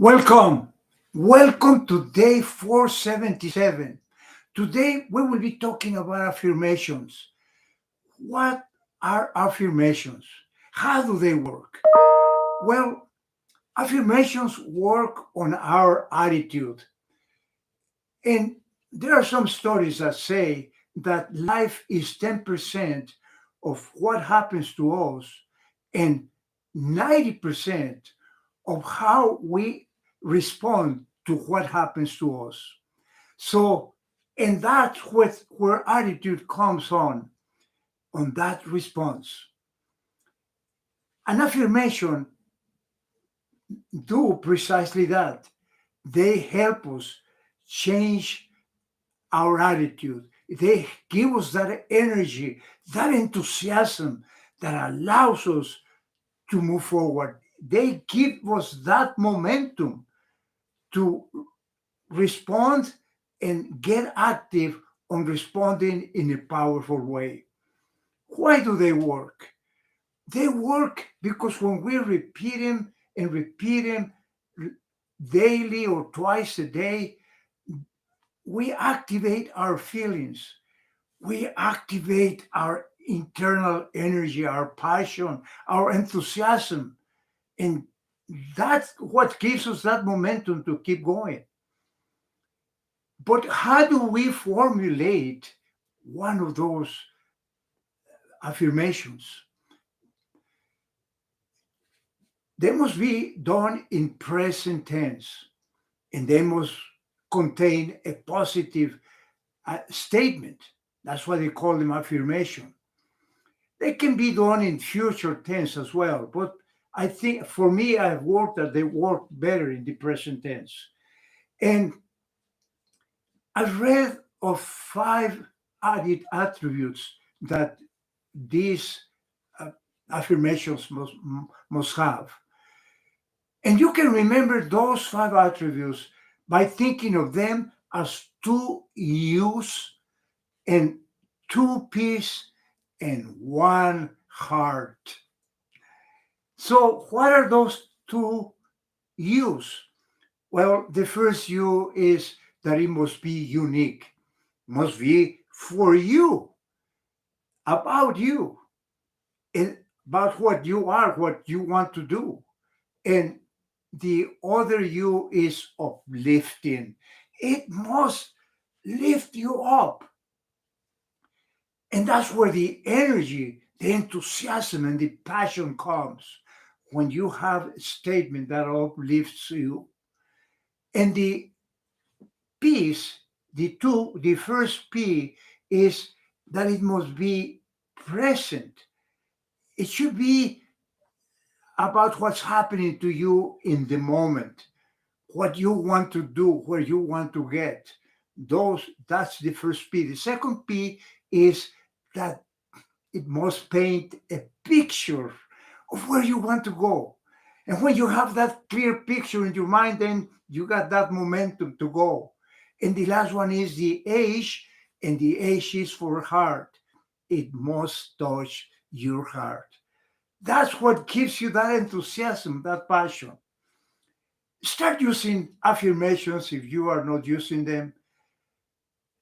Welcome. Welcome to day 477. Today we will be talking about affirmations. What are affirmations? How do they work? Well, affirmations work on our attitude. And there are some studies that say that life is 10% of what happens to us and 90% of how we respond to what happens to us. So, and that's where attitude comes on that response. An affirmation do precisely that. They help us change our attitude. They give us that energy, that enthusiasm that allows us to move forward. They give us that momentum to respond and get active on responding in a powerful way. Why do they work? They work because when we repeat them daily or twice a day, we activate our feelings. We activate our internal energy, our passion, our enthusiasm. And that's what gives us that momentum to keep going. But how do we formulate one of those affirmations? They must be done in present tense and they must contain a positive statement. That's why they call them affirmation. They can be done in future tense as well, but I think for me, I've worked that they work better in the present tense. And I've read of five added attributes that these uh, affirmations must have. And you can remember those five attributes by thinking of them as two U's and two P's and one heart. So, what are those two U's? Well, the first U is that it must be unique, must be for you, about you, and about what you are, what you want to do. And the other U is uplifting. It must lift you up. And that's where the energy, the enthusiasm, and the passion comes when you have a statement that uplifts you. And the P's, the first P is that it must be present. It should be about what's happening to you in the moment, what you want to do, where you want to get. That's the first P. The second P is that it must paint a picture of where you want to go. And when you have that clear picture in your mind, then you got that momentum to go. And the last one is the H, and the H is for heart. It must touch your heart. That's what gives you that enthusiasm, that passion. Start using affirmations if you are not using them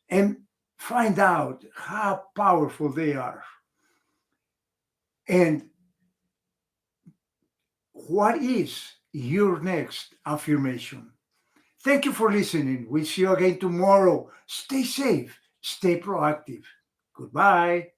and find out how powerful they are. And what is your next affirmation? Thank you for listening. We'll see you again tomorrow. Stay safe, stay proactive. Goodbye.